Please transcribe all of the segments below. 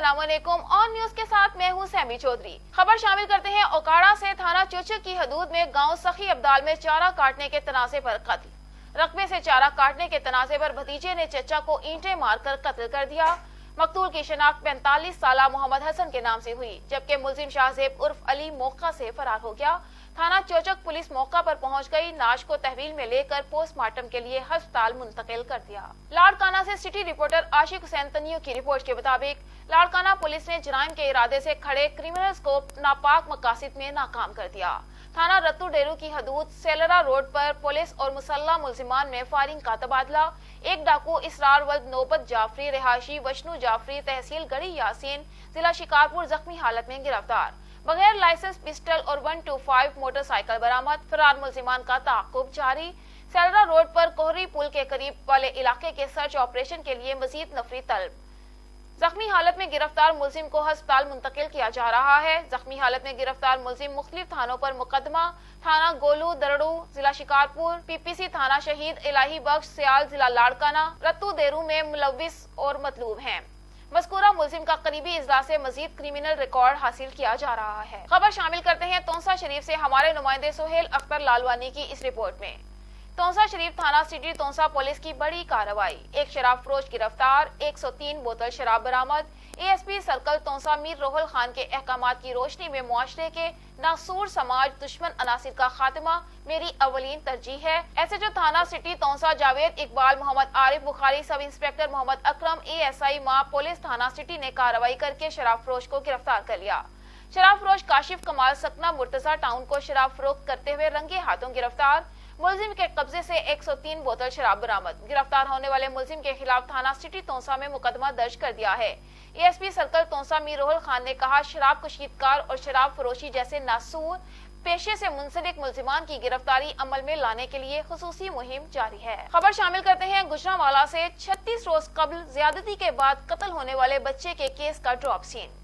अस्सलाम वालेकुम। On news के साथ मैं हूं सैमी चौधरी। खबर शामिल करते हैं ओकाड़ा से। थाना चोचक की हदूद में गांव सखी अब्दाल में चारा काटने के तनाजे पर कत्ल। रकबे से चारा काटने के तनाजे पर भतीजे ने चचा को ईंटें मारकर कत्ल कर दिया। मकतूल की शनाख्त 45 साला मोहम्मद हसन के नाम से हुई, जबकि मुलजिम शाहजेब उर्फ अली मौका से फरार हो गया। थाना चोचक पुलिस मौका पर पहुंच गई। नाश को तहवील में लेकर पोस्टमार्टम के लिए अस्पताल मुंतकिल कर दिया। लाड़काना से सिटी रिपोर्टर आशिक हुसैन तनियो की रिपोर्ट के मुताबिक लाड़काना पुलिस ने जराइम के इरादे से खड़े क्रिमिनल्स को नापाक मकासिद में नाकाम कर दिया। थाना रत्तू डेरू की हदूद सेलरा रोड पर पुलिस और मुसल्ला मुलजिमान में फायरिंग का तबादला। एक डाकू इसरार वल्द नौबत जाफरी रिहायशी वशनु जाफरी तहसील गढ़ी यासीन जिला शिकारपुर जख्मी हालत में गिरफ्तार। बगैर लाइसेंस पिस्टल और 125 मोटरसाइकिल बरामद। फरार मुलजिमान का ताक़ुब जारी। सेलरा रोड पर कोहरी पुल के करीब वाले इलाके के सर्च ऑपरेशन के लिए मजीद नफरी तलब। जख्मी हालत में गिरफ्तार मुलजिम को अस्पताल मुंतकिल किया जा रहा है। जख्मी हालत में गिरफ्तार मुलजिम मुख्तलिफ थानों पर मुकदमा। थाना गोलू दरड़ू जिला शिकारपुर, पीपीसी थाना शहीद इलाही बख्श सियाल जिला लाड़काना, रत्तू देरू में मुलविस और मतलूब हैं। मज़कूरा मुलजिम का करीबी इजला से मजीद क्रिमिनल रिकॉर्ड हासिल किया जा रहा है। खबर शामिल करते हैं तौसा शरीफ से हमारे नुमाइंदे सुहेल अख्तर लालवानी की इस रिपोर्ट में। तौसा शरीफ थाना सिटी तौसा पुलिस की बड़ी कार्रवाई। एक शराब फरोश गिरफ्तार, 103 बोतल शराब बरामद। एएसपी सर्कल तौसा मीर रोहल खान के अहकामात की रोशनी में मुआशरे के नासूर समाज दुश्मन अनासिर का खात्मा मेरी अवलीन तरजीह है। एसएचओ थाना city Taunsa Javed Iqbal, Mohammad Arif Bukhari, sub inspector Mohammad Akram, ASI मां पुलिस थाना सिटी ने कार्रवाई करके शराब फरोश को गिरफ्तार कर लिया। शराब फरोश काशिफ कमाल सकना मुर्तजा टाउन को शराब फरोख्त करते हुए रंगे हाथों गिरफ्तार। मुलजिम के कब्जे से 103 बोतल शराब बरामद। गिरफ्तार होने वाले मुलजिम के खिलाफ थाना सिटी तौसा में मुकदमा दर्ज कर दिया है। एएसपी सर्कल तौसा मीर रोहल खान ने कहा, शराब कशीदकार और शराब फरोशी जैसे नासूर पेशे से मुंसलिक मुलजिमान की गिरफ्तारी अमल में लाने के लिए खुसूसी मुहिम जारी है। खबर शामिल करते हैं गुजरांवाला से। 36 रोज कबल ज्यादती के बाद कत्ल होने वाले बच्चे के केस का ड्रॉप सीन।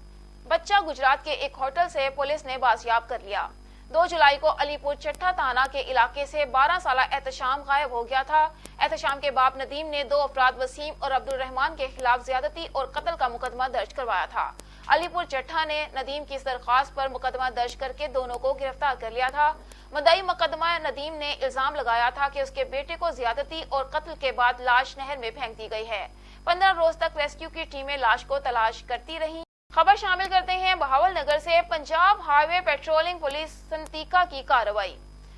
बच्चा गुजरात के एक होटल से पुलिस ने बाजियाब कर लिया। 2 जुलाई को अलीपुर चट्टा थाना के इलाके से 12 साला एहतशाम गायब हो गया था। एहतशाम के बाप नदीम ने 2 अफराद वसीम और अब्दुल रहमान के खिलाफ ज्यादती और कत्ल का मुकदमा दर्ज करवाया था। अलीपुर चट्टा ने नदीम की दरख्वास्त पर मुकदमा दर्ज करके दोनों को गिरफ्तार कर लिया था। मुद्दई मुकदमा नदीम ने इल्जाम लगाया था कि उसके बेटे को ज्यादती और कत्ल के बाद लाश नहर में फेंक दी गई है। 15 रोज तक रेस्क्यू की टीमें लाश को तलाश करती रही। खबर शामिल करते हैं बहावल नगर से। पंजाब हाईवे पेट्रोलिंग पुलिस संतीका की कार्रवाई।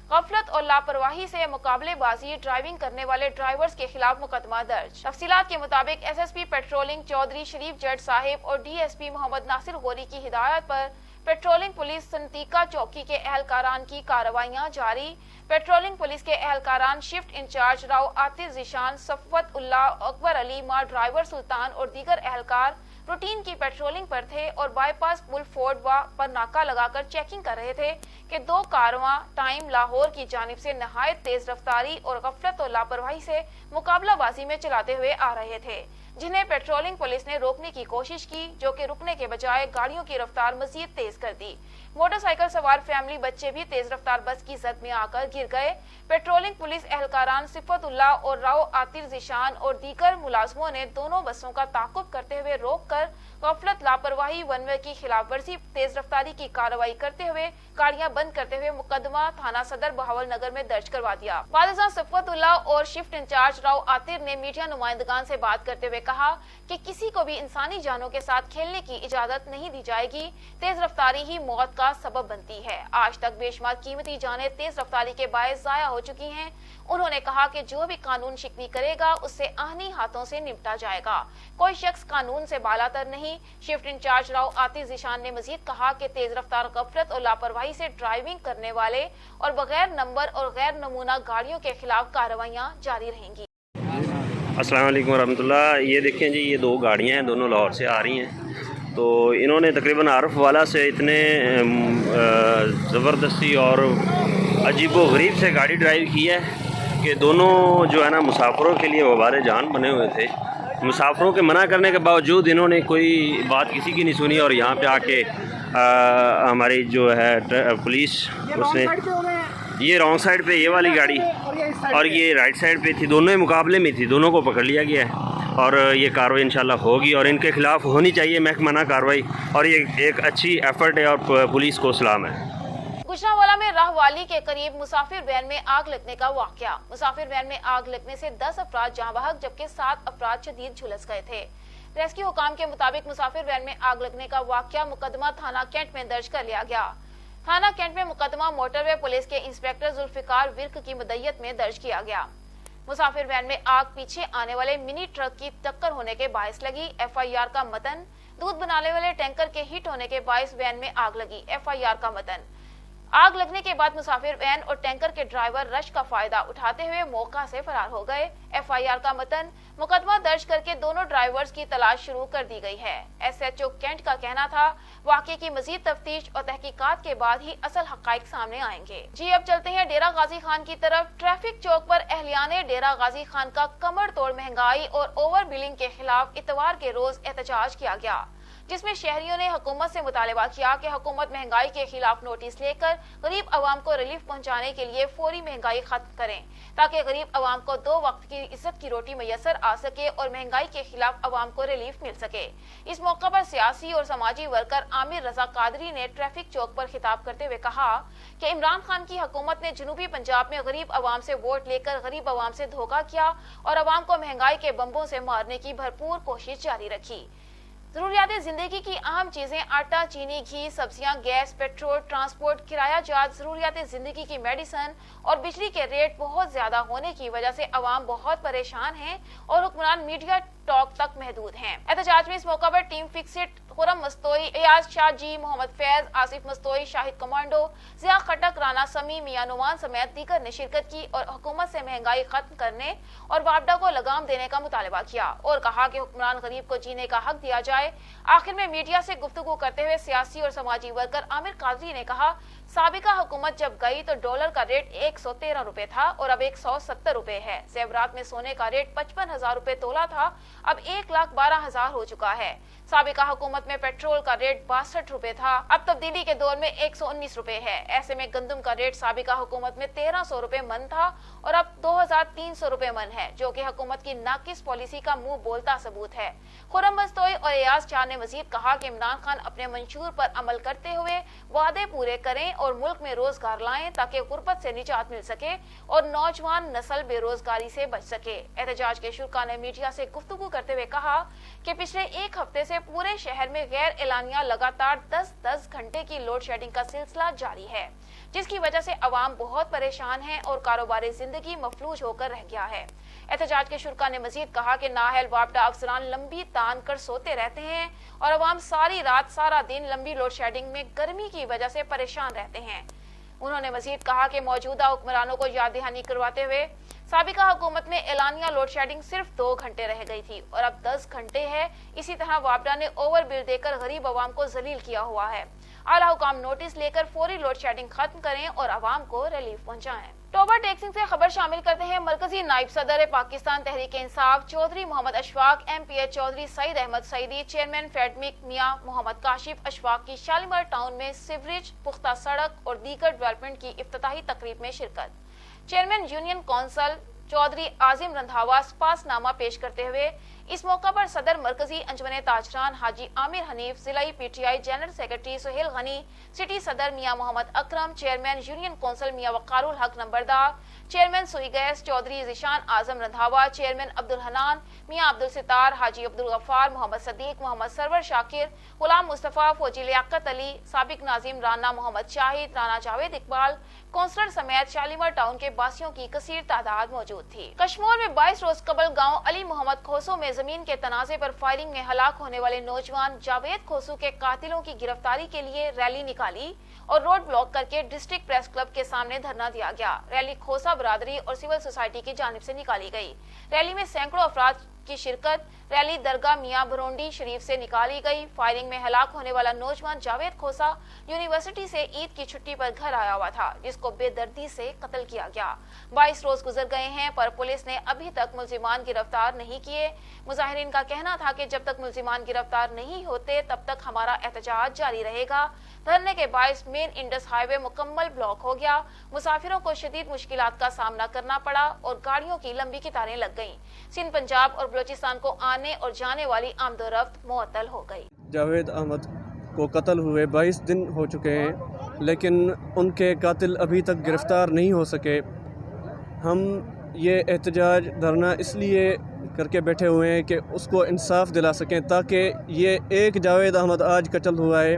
गफलत और लापरवाही से मुकाबलेबाजी ड्राइविंग करने वाले ड्राइवर्स के खिलाफ मुकदमा दर्ज। तफसीलात के मुताबिक एसएसपी पेट्रोलिंग चौधरी शरीफ जट साहिब और डीएसपी मोहम्मद नासिर गोरी की हिदायत पर पेट्रोलिंग पुलिस संतीका चौकी के एहलकारान की कार्रवाइयां जारी। पेट्रोलिंग पुलिस के एहलकारान शिफ्ट इंचार्ज राव आतिफ जिशान, सफवत उल्लाह, अकबर अली मां, ड्राइवर सुल्तान और दीगर एहलकार रूटीन की पेट्रोलिंग पर थे और बाईपास पुल फोर्ड पर नाका लगाकर चेकिंग कर रहे थे कि 2 कारवां टाइम लाहौर की जानिब से नहायत तेज रफ्तारी और गफलत और लापरवाही से मुकाबलाबाजी में चलाते हुए आ रहे थे, जिन्हें पेट्रोलिंग पुलिस ने रोकने की कोशिश की, जो कि रुकने के बजाय गाड़ियों की रफ्तार मजीद तेज कर दी। मोटरसाइकिल सवार फैमिली बच्चे भी तेज रफ्तार बस की जद में आकर गिर गए। पेट्रोलिंग पुलिस एहलकारान सिफतुल्लाह और राव आतिर जिशान और दीगर मुलाजमों ने दोनों बसों का ताकुब करते हुए रोककर गफलत, लापरवाही, वन वे की खिलाफ वर्जी, तेज रफ्तारी की कार्रवाई करते हुए गाड़ियां बंद करते हुए मुकदमा थाना सदर बहावल नगर में दर्ज करवा दिया। वालिदा सिफतुल्लाह और शिफ्ट इंचार्ज राव आतिर ने मीडिया नुमाइंदगान से बात करते हुए कहा कि किसी को भी इंसानी जानों के साथ खेलने की इजाजत नहीं दी जाएगी। तेज रफ्तारी ही मौत का सबब बनती है। आज तक बेशुमार कीमती जानें तेज रफ्तारी के बायस जाया हो चुकी हैं। उन्होंने कहा कि जो भी कानून शिकनी करेगा उससे आहनी हाथों से निपटा जाएगा। कोई शख्स कानून से बालातर नहीं। शिफ्ट इंचार्ज राव आतिफ जिशान ने मजीद कहा कि तेज रफ्तार, गफलत और लापरवाही से ड्राइविंग करने वाले और बगैर नंबर और गैर नमूना गाड़ियों के खिलाफ कार्रवाइयां जारी रहेंगी। अस्सलाम वालेकुम वरहमतुल्लाह। ये देखें जी, ये 2 गाड़ियाँ हैं, दोनों लाहौर से आ रही हैं। तो इन्होंने तकरीबन आरफ वाला से इतने ज़बरदस्ती और अजीबो गरीब से गाड़ी ड्राइव की है कि दोनों जो है ना मुसाफिरों के लिए वबार जान बने हुए थे। मुसाफिरों के मना करने के बावजूद इन्होंने कोई बात किसी की नहीं सुनी और यहाँ पे आके हमारी जो है पुलिस, उसने ये रॉन्ग साइड पे ये वाली गाड़ी और ये राइट साइड पे थी, दोनों ही मुकाबले में थी, दोनों को पकड़ लिया गया है। اور یہ کارروائی انشاءاللہ ہوگی اور ان کے خلاف ہونی چاہیے محکمانہ کارروائی، اور یہ ایک اچھی ایفرٹ ہے اور پولیس کو سلام ہے۔ گجرانوالہ میں راہوالی کے قریب مسافر وین میں آگ لگنے کا واقعہ۔ مسافر وین میں آگ لگنے سے 10 افراد جاں بحق جبکہ 7 افراد شدید جھلس گئے تھے۔ ریسکیو حکام کے مطابق مسافر وین میں آگ لگنے کا واقعہ مقدمہ تھانہ کینٹ میں درج کر لیا گیا۔ تھانہ کینٹ میں مقدمہ موٹر وے پولیس کے انسپکٹر ذوالفقار ورک کی مدعیت میں درج کیا گیا۔ مسافر وین میں آگ پیچھے آنے والے منی ٹرک کی ٹکر ہونے کے باعث لگی۔ FIR کا متن، دودھ بنانے والے ٹینکر کے ہٹ ہونے کے باعث وین میں آگ لگی۔ FIR کا متن، آگ لگنے کے بعد مسافر وین اور ٹینکر کے ڈرائیور رش کا فائدہ اٹھاتے ہوئے موقع سے فرار ہو گئے۔ FIR کا متن، مقدمہ درج کر کے دونوں ڈرائیورز کی تلاش شروع کر دی گئی ہے۔ SHO کینٹ کا کہنا تھا واقعے کی مزید تفتیش اور تحقیقات کے بعد ہی اصل حقائق سامنے آئیں گے۔ جی اب چلتے ہیں ڈیرہ غازی خان کی طرف۔ ٹریفک چوک پر اہلیان ڈیرہ غازی خان کا کمر توڑ مہنگائی اور اوور بلنگ کے خلاف اتوار کے روز احتجاج کیا گیا، جس میں شہریوں نے حکومت سے مطالبہ کیا کہ حکومت مہنگائی کے خلاف نوٹس لے کر غریب عوام کو ریلیف پہنچانے کے لیے فوری مہنگائی ختم کریں تاکہ غریب عوام کو 2 وقت کی عزت کی روٹی میسر آ سکے اور مہنگائی کے خلاف عوام کو ریلیف مل سکے۔ اس موقع پر سیاسی اور سماجی ورکر عامر رضا قادری نے ٹریفک چوک پر خطاب کرتے ہوئے کہا کہ عمران خان کی حکومت نے جنوبی پنجاب میں غریب عوام سے ووٹ لے کر غریب عوام سے دھوکہ کیا اور عوام کو مہنگائی کے بمبوں سے مارنے کی بھرپور کوشش جاری رکھی۔ ضروریات زندگی کی اہم چیزیں آٹا، چینی، گھی، سبزیاں، گیس، پیٹرول، ٹرانسپورٹ، کرایہ جات، ضروریات زندگی کی میڈیسن اور بجلی کے ریٹ بہت زیادہ ہونے کی وجہ سے عوام بہت پریشان ہیں اور حکمران میڈیا ٹاک تک محدود ہیں۔ احتجاج میں اس موقع پر ٹیم فکسٹ، خرم مستوئی، ایاز شاہ جی، محمد فیض، آصف مستوئی، شاہد کمانڈو، ضیاء خٹک، رانا سمی، میاں نعمان سمیت دیگر نے شرکت کی اور حکومت سے مہنگائی ختم کرنے اور واپڈا کو لگام دینے کا مطالبہ کیا اور کہا کہ حکمران غریب کو جینے کا حق دیا جائے۔ آخر میں میڈیا سے گفتگو کرتے ہوئے سیاسی اور سماجی ورکر عامر قادری نے کہا سابقہ حکومت جب گئی تو ڈالر کا ریٹ 113 روپے تھا اور اب 170 روپے ہے۔ زیورات میں سونے کا ریٹ 55,000 روپے تولہ تھا، اب 1,12,000 ہو چکا ہے۔ سابقہ حکومت میں پیٹرول کا ریٹ 62 روپے تھا، اب تبدیلی کے دور میں 119 روپے ہے۔ ایسے میں گندم کا ریٹ سابقہ حکومت میں 1300 روپے من تھا اور اب 2300 روپے من ہے، جو کہ حکومت کی ناقص پالیسی کا منہ بولتا ثبوت ہے۔ خرم مستوئی اور ایاز شاہ نے مزید کہا کہ عمران خان اپنے منشور پر عمل کرتے ہوئے وعدے پورے کریں اور ملک میں روزگار لائیں تاکہ غربت سے نجات مل سکے اور نوجوان نسل بے روزگاری سے بچ سکے۔ احتجاج کے شرکاء نے میڈیا سے گفتگو کرتے ہوئے کہا کہ پچھلے ایک ہفتے سے پورے شہر میں غیر اعلانیہ لگاتار 10 گھنٹے کی لوڈ شیڈنگ کا سلسلہ جاری ہے، جس کی وجہ سے عوام بہت پریشان ہیں اور کاروباری زندگی مفلوج ہو کر رہ گیا ہے۔ احتجاج کے شرکاء نے مزید کہا کہ نااہل واپڈا افسران لمبی تان کر سوتے رہتے ہیں اور عوام ساری رات سارا دن لمبی لوڈ شیڈنگ میں گرمی کی وجہ سے پریشان رہتے ہیں۔ انہوں نے مزید کہا کہ موجودہ حکمرانوں کو یاد دہانی کرواتے ہوئے سابقہ حکومت میں اعلانیہ لوڈ شیڈنگ صرف 2 گھنٹے رہ گئی تھی اور اب 10 گھنٹے ہے۔ اسی طرح واپڈا نے اوور بل دے کر غریب عوام کو ذلیل کیا ہوا ہے۔ اعلیٰ حکام نوٹس لے کر فوری لوڈ شیڈنگ ختم کریں اور عوام کو ریلیف پہنچائیں۔ ٹوبہ ٹیکسنگ سے خبر شامل کرتے ہیں۔ مرکزی نائب صدر پاکستان تحریک انصاف چودھری محمد اشفاق، MPH چودھری سعید احمد سعیدی، چیئرمین فیڈمک میاں محمد کاشف اشفاق کی شالیمار ٹاؤن میں سیوریج، پختہ سڑک اور دیگر ڈیولپمنٹ کی افتتاحی تقریب میں شرکت۔ Chairman union council Chaudhry Azim Randhawa سپاس نامہ پیش کرتے ہوئے اس موقع پر صدر مرکزی انجمن تاجران حاجی عامر حنیف، ضلعی PTI جنرل سیکرٹری سہیل غنی، سٹی صدر میاں محمد اکرم، چیئرمین یونین کونسل میاں وقار الحق نمبردار، چیئرمین سوئی گیس چودھری ذیشان اعظم رندھاوا، چیئرمین عبدالحنان میاں عبدالستار، حاجی عبدالغفار، محمد صدیق، محمد سرور شاکر، غلام مصطفیٰ، فوجی لیاقت علی، سابق ناظم رانا محمد شاہد، رانا جاوید اقبال، کونسلر سمیت شالیمار ٹاؤن کے باسیوں کی کثیر تعداد موجود تھی۔ کشمور میں 22 روز قبل گاؤں علی محمد کھوسو میں زمین کے تنازع پر فائرنگ میں ہلاک ہونے والے نوجوان جاوید کھوسو کے قاتلوں کی گرفتاری کے لیے ریلی نکالی اور روڈ بلاک کر کے ڈسٹرکٹ پریس کلب کے سامنے دھرنا دیا گیا۔ ریلی کھوسا برادری اور سول سوسائٹی کی جانب سے نکالی گئی۔ ریلی میں سینکڑوں افراد کی شرکت۔ ریلی درگاہ میاں بھرونڈی شریف سے نکالی گئی۔ فائرنگ میں ہلاک ہونے والا نوجوان جاوید کھوسا یونیورسٹی سے عید کی چھٹی پر گھر آیا ہوا تھا، جس کو بے دردی سے قتل کیا گیا۔ 22 روز گزر گئے ہیں پر پولیس نے ابھی تک ملزمان گرفتار نہیں کیے۔ مظاہرین کا کہنا تھا کہ جب تک ملزمان گرفتار نہیں ہوتے تب تک ہمارا احتجاج جاری رہے گا۔ धरने के बायस मेन इंडस हाईवे मुकम्मल ब्लॉक हो गया। मुसाफिरों को शदीद मुश्किलात का सामना करना पड़ा और गाड़ियों की लंबी कतारें लग गईं। सिंध, पंजाब और बलोचिस्तान को आने और जाने वाली आमदोरफ्त मुअत्तल हो गई। जावेद अहमद को कत्ल हुए 22 दिन हो चुके हैं, लेकिन उनके कातिल अभी तक गिरफ़्तार नहीं हो सके। हम ये एहतजाज धरना इसलिए करके बैठे हुए हैं कि उसको इंसाफ दिला सकें, ताकि ये एक जावेद अहमद आज कत्ल हुआ है,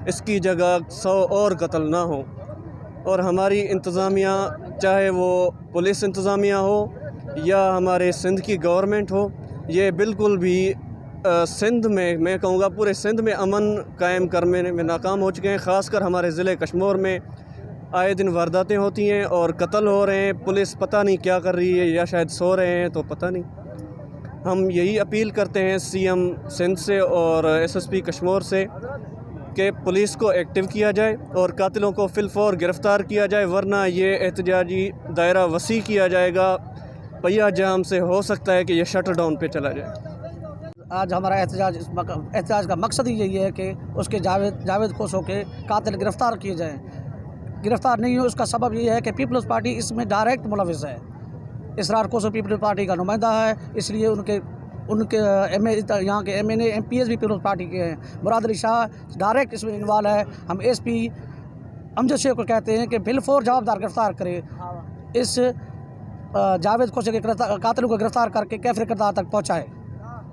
इसकी जगह 100 और कत्ल ना हो। और हमारी इंतज़ामिया, चाहे वो पुलिस इंतज़ामिया हो या हमारे सिंध की गवर्नमेंट हो, ये बिल्कुल भी सिंध में, मैं कहूँगा पूरे सिंध में अमन कायम करने में नाकाम हो चुके हैं। ख़ासकर हमारे ज़िले कश्मीर में आए दिन वारदातें होती हैं और कत्ल हो रहे हैं। पुलिस पता नहीं क्या कर रही है, या शायद सो रहे हैं, तो पता नहीं। हम यही अपील करते हैं सीएम सिंध से और एसएसपी कश्मीर से कि पुलिस को एक्टिव किया जाए और कातिलों को फिलफौर गिरफ़्तार किया जाए, वरना ये एहतजाजी दायरा वसी किया जाएगा। पहिया जाम से हो सकता है कि ये शटर डाउन पे चला जाए। आज हमारा एहतजाज का मकसद ही यही है कि उसके जावेद खोसो के कातिल गिरफ़्तार किए जाएँ। गिरफ़्तार नहीं हो, उसका सबब ये है कि पीपल्स पार्टी इसमें डायरेक्ट मुलविस है। इसरार खोसो पीपल्स पार्टी का नुमाइंदा है, इसलिए उनके यहाँ के MNA MPs भी पीपल्स पार्टी के हैं। मुराद अली शाह डायरेक्ट इसमें इन्वॉल्व है। हम SP अमजद शेख को कहते हैं कि बिलफौर जवाबदार गिरफ़्तार करे, इस जावेद खोसो के कातिलों को गिरफ़्तार करके कैफर किरदार तक पहुँचाए।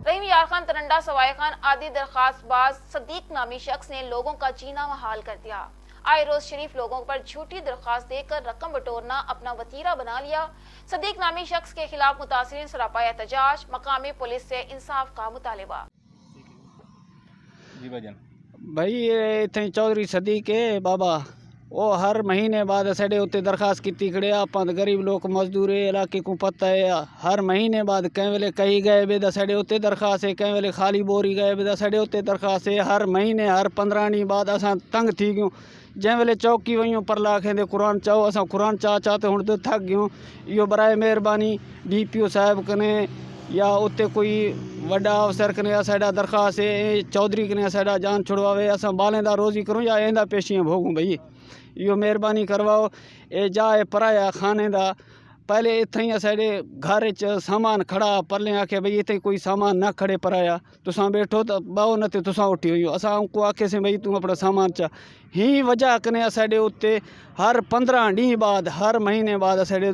रहीम यार खान, तरंडा सवाई खान आदि दरख्वास्तबाज सदीक नामी शख्स ने लोगों का जीना महाल कर दिया। आए रोज शरीफ लोगों पर झूठी दरख्वास्त देकर रकम बटोरना अपना वतीरा बना लिया। सदीक नामी शख्स के खिलाफ मुतासिरीन सरापा एहतजाज, मकामी पुलिस से इंसाफ का मुतालिबा। भाई ये इतने चौधरी सदीक है बाबा, वो हर महीने बाद साढ़े उत्ते दरखास्त की खड़े। आप गरीब लोग मजदूर इलाके को पता है, हर महीने बाद कई वेले कहीं गए बेदा साढ़े उत्ते दरखास्त है, कई वेले खाली बोरी गए बेदा साढ़े उत्ते दरखास्त है। हर महीने हर 15 ॾींहं बाद असां तंग थी गयूं। जै वेले चौकी वयूं पर लाखें कुरान चाहो, असां कुरान चाहते हुण तो थक गयूं। इहो बराए मेहरबानी DPO साहब कने या उत्ते कोई वड्डा अफसर कने असाडा दरखास्त है, चौधरी कने असाडा जान छुड़वावे, असां बालेंदा रोज़ी करूं या एंदा पेशियां भोगूं। भई इहो मेहरबानी करवाओ। ए जाए पराया खाने दा पहले इत्थई असाडे घर च सामान खड़ा, परले आखे भई इत्थे कोई सामान ना खड़े पराया, तुसां बैठो तो बाओ न ते तुसां उठी हुई। असां को आखे से भई तू अपना सामान चा। ही वजह कने असाडे उत्ते हर 15 ॾींहं बाद, हर महीने बाद असाडे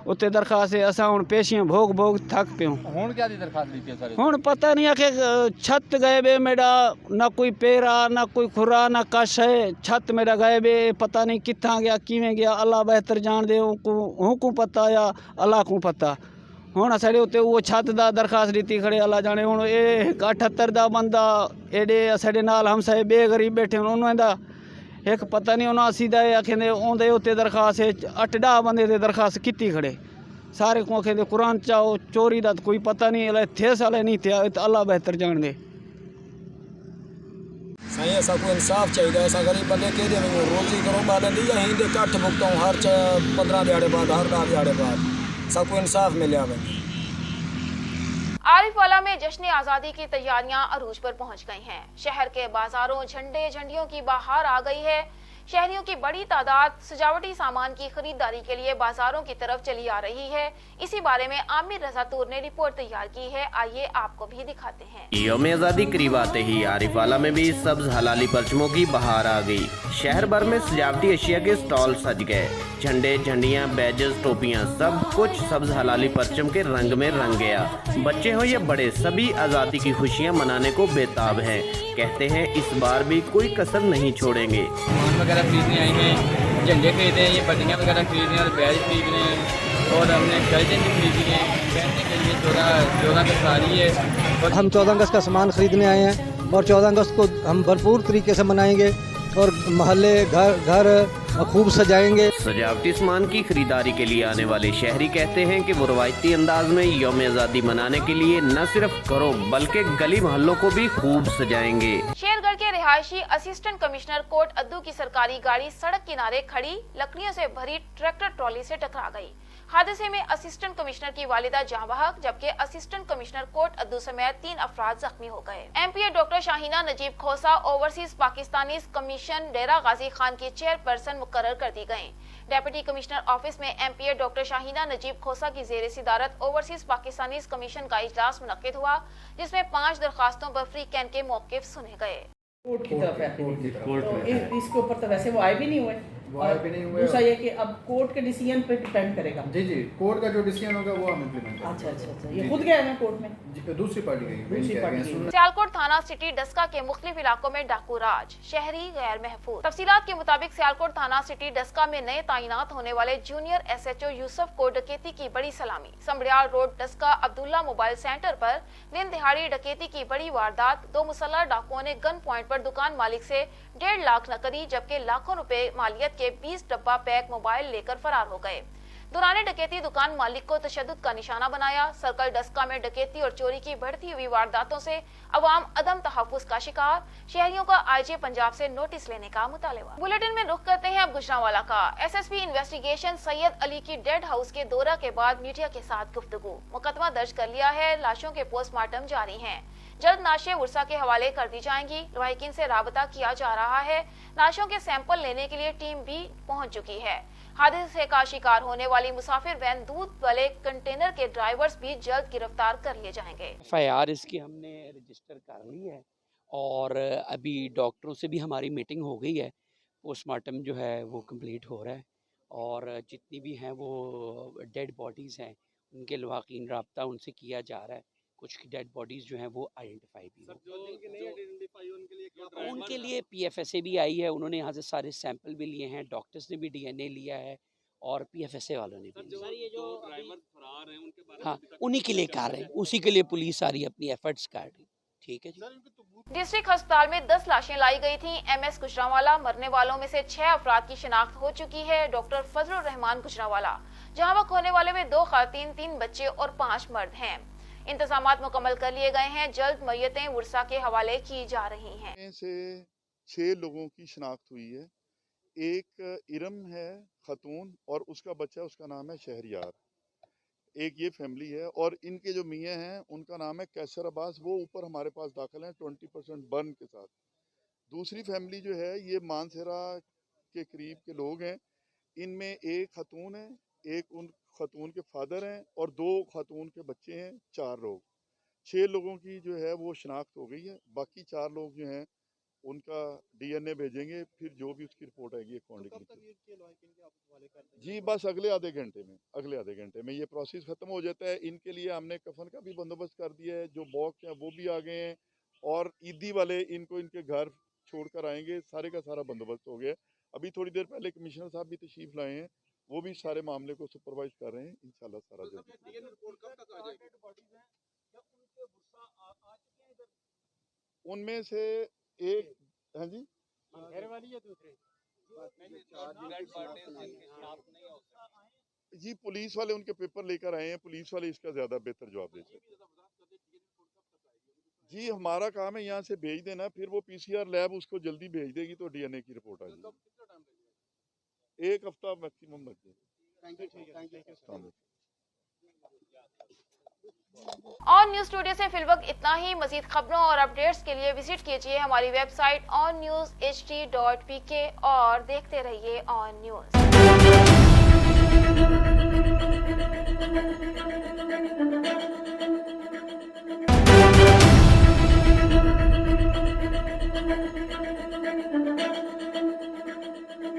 उत्ते दरखास्त है। असां हुण पेशियां भोग थक पियूं। हुण क्या दी दरखास्त दी है? हुण पता नहीं आखे छत गए बे मेरा, ना कोई पेरा ना कोई खुरा ना कश है। छत मेरा गए बे, पता नहीं कित्थां गया किवें गया, अल्लाह बेहतर जान दे। हूँ पता या अल्लाह को पता। हुण असाडे उत्ते वो छत दा दरखास्त दी खड़े, अल्लाह जाने। हुण ये 78 दा बंदा एडे असाडे नाल हमसाए बे गरीब बैठे, उन्होंने दा एक पता नहीं 79 दा आखेंदे ओंदे उत्ते दरखास्त है। 8-10 बंदे दे दरखास्त की खड़े, सारे को आखेंदे कुरान चाहो। चोरी दा कोई पता नहीं, अल्लाह थे साले नहीं थे, अल्लाह बेहतर जान दे। साईं असा को इंसाफ चाहिए। असा गरीब बंदे के रोजी करो बाले दी या हिंदे कट भुगताऊं हर 15 दिहाड़े बाद, हर 10 दिहाड़े बाद सबको इंसाफ मिले। आरिफवाला में जश्न आज़ादी की तैयारियां अरूज पर पहुंच गई हैं। शहर के बाजारों झंडे झंडियों की बहार आ गई है। शहरियों की बड़ी तादाद सजावटी सामान की खरीदारी के लिए बाजारों की तरफ चली आ रही है। इसी बारे में आमिर रजा तूर ने रिपोर्ट तैयार की है, आइए आपको भी दिखाते हैं। यौम आज़ादी करीब आते ही आरिफवाला में भी सब्ज हलाली परचमों की बहार आ गई। शहर भर में सजावटी अशिया के स्टॉल सज गए। झंडे झंडियाँ बैजेस टोपियाँ सब कुछ सब्ज हलाली परचम के रंग में रंग गया। बच्चे हो या बड़े सभी आज़ादी की खुशियाँ मनाने को बेताब हैं। कहते हैं इस बार भी कोई कसर नहीं छोड़ेंगे। सामान वगैरह खरीदने आए हैं, झंडे खरीदे हैं, ये पट्टियाँ वगैरह खरीदने और बैज खरीदने हैं, और हमने शर्टें भी खरीदी हैं पहनने के लिए। 14 अगस्त आ रही है। हम 14 अगस्त का सामान खरीदने आए हैं और 14 अगस्त को हम भरपूर तरीके से मनाएंगे और मोहल्ले घर खूब सजाएंगे। सजावटी सामान की खरीदारी के लिए आने वाले शहरी कहते हैं कि वो रवायती अंदाज में यौम आज़ादी मनाने के लिए न सिर्फ घरों बल्कि गली मोहल्लों को भी खूब सजाएंगे। शेरगढ़ के रिहायशी असिस्टेंट कमिश्नर कोट अद्दू की सरकारी गाड़ी सड़क किनारे खड़ी लकड़ियों से भरी ट्रैक्टर ट्रॉली से टकरा गई। हादसे में असिस्टेंट कमिश्नर की वालिदा जाँ बहक जबकि असिस्टेंट कमिश्नर कोट अद्दू समेत 3 अफराद जख्मी हो गए। एमपीए डॉक्टर शाहीना नजीब खोसा ओवरसीज पाकिस्तानी कमीशन डेरा गाजी खान की चेयरपर्सन मुकर्रर कर दी गयी। डेप्यूटी कमिश्नर ऑफिस में एमपीए डॉक्टर शाहीना नजीब खोसा की जेर सदारत ओवरसीज पाकिस्तानी कमीशन का इजलास मुनक्किद हुआ, जिसमें 5 दरखास्तों पर फ्री कैन के मौक़िफ़ सुने गए। कोर्ट की तरफ है तो इसके ऊपर तो वैसे वो आए भी नहीं हुए और दूसरा ये कि अब कोर्ट के डिसीजन पे डिपेंड करेगा। जी जी, कोर्ट का जो डिसीजन होगा वो हम इम्प्लीमेंट करेंगे। अच्छा, ये खुद गए हैं कोर्ट में जी, दूसरी पार्टी गई। सियालकोट थाना सिटी डस्का के मुख्तलिफ इलाकों में डाकू राज, शहरी गैर महफूज। तफसीलात के मुताबिक सियालकोट थाना सिटी डस्का में नए तैनात होने वाले जूनियर SHO यूसुफ को डकैती की बड़ी सलामी। Sambrial road Daska Abdullah mobile centre पर दिन दिहाड़ी डकैती की बड़ी वारदात। 2 मुसल्लह डाकुओं ने गन पॉइंट पर दुकान मालिक से 1.5 लाख नकदी जबकि लाखों रुपए मालियत के 20 डब्बा पैक मोबाइल लेकर फरार हो गए। दौरान डकैती दुकान मालिक को तशद्दुद का निशाना बनाया। सर्कल डस्का में डकैती और चोरी की बढ़ती हुई वारदातों से अवाम अदम तहफ़्फ़ुज़ का शिकार। शहरियों का IG पंजाब से नोटिस लेने का मुतालबा। बुलेटिन में रुख करते हैं अब गुजरांवाला का। SSP इन्वेस्टिगेशन सैयद अली की डेड हाउस के दौरा के बाद मीडिया के साथ गुफ्तगू। मुकदमा दर्ज कर लिया है, लाशों के पोस्टमार्टम जारी हैं। जल्द नाशे उर्सा के हवाले कर दी जाएंगी। लवाहिकीन से राबता किया जा रहा है। लाशों के सैंपल लेने के लिए टीम भी पहुंच चुकी है। हादसे का शिकार होने वाली मुसाफिर वैन दूध वाले कंटेनर के ड्राइवर्स भी जल्द गिरफ्तार कर लिए जाएंगे। FIR इसकी हमने रजिस्टर कर ली है और अभी डॉक्टरों से भी हमारी मीटिंग हो गई है। पोस्टमार्टम जो है वो कंप्लीट हो रहा है और जितनी भी हैं वो डेड बॉडीज़ हैं उनके लवाहिकीन राब्ता उनसे किया जा रहा है। कुछ की डेड बॉडीज़ जो हैं वो आइडेंटिफाई भी उनके लिए PFSA भी आई है। उन्होंने यहाँ से सारे सैंपल भी लिए हैं, डॉक्टर्स ने भी DNA लिया है और PFSA वालों ने भी। हाँ, उन्हीं के लिए कर रहे हैं, उसी के लिए पुलिस आ रही है, अपनी एफर्ट्स कर रही है। ठीक है जी। डिस्ट्रिक्ट अस्पताल में 10 लाशें लाई गई थी। MS गुजरांवाला। मरने वालों में से 6 अफराद की शिनाख्त हो चुकी है। डॉक्टर फजलुर रहमान गुजरांवाला। जहाँ वक्त होने वाले में 2 खातीन, 3 बच्चे और 5 मर्द हैं। इंतजामात मुकम्मल कर लिए गए हैं। जल्द मैयतें उर्सा के हवाले की जा रही हैं। से 6 लोगों की शिनाख्त हुई है। एक इरम है खतून और उसका बच्चा, उसका नाम है शहरियार। एक ये फैमिली है और इनके जो मियाँ हैं उनका नाम है कैसर अब्बास। वो ऊपर हमारे पास दाखिल हैं 20% बर्न के साथ। दूसरी फैमिली जो है ये मानसेरा के करीब के लोग हैं। इनमें एक खतून है, एक उन खतून के फादर हैं और 2 खतून के बच्चे हैं। 4 लोग, 6 लोगों की जो है वो शिनाख्त हो गई है। बाकी 4 लोग जो हैं उनका DNA भेजेंगे, फिर जो भी उसकी रिपोर्ट आएगी अकॉर्डिंगली। जी बस अगले आधे घंटे में ये प्रोसेस ख़त्म हो जाता है। इनके लिए हमने कफन का भी बंदोबस्त कर दिया है। जो बॉक्स हैं वो भी आ गए हैं और ईदी वाले इनको इनके घर छोड़कर आएंगे। सारे का सारा बंदोबस्त हो गया। अभी थोड़ी देर पहले कमिश्नर साहब भी तशरीफ लाए हैं, वो भी सारे मामले को सुपरवाइज कर रहे हैं। इंशाल्लाह सारा जो उनमें से एक, हाँ जी, जी पुलिस वाले उनके पेपर लेकर आए हैं। पुलिस वाले इसका ज्यादा बेहतर जवाब दे सकते हैं। जी हमारा काम है यहाँ से भेज देना, फिर वो PCR लैब उसको जल्दी भेज देगी तो DNA की रिपोर्ट आ जाएगी। 1 हफ्ता मैक्सिमम लग जाएगा। ऑन न्यूज स्टूडियो से फिलवक्त इतना ही। मजीद खबरों और अपडेट्स के लिए विजिट कीजिए हमारी वेबसाइट onNewsHD.pk और देखते रहिए ऑन न्यूज।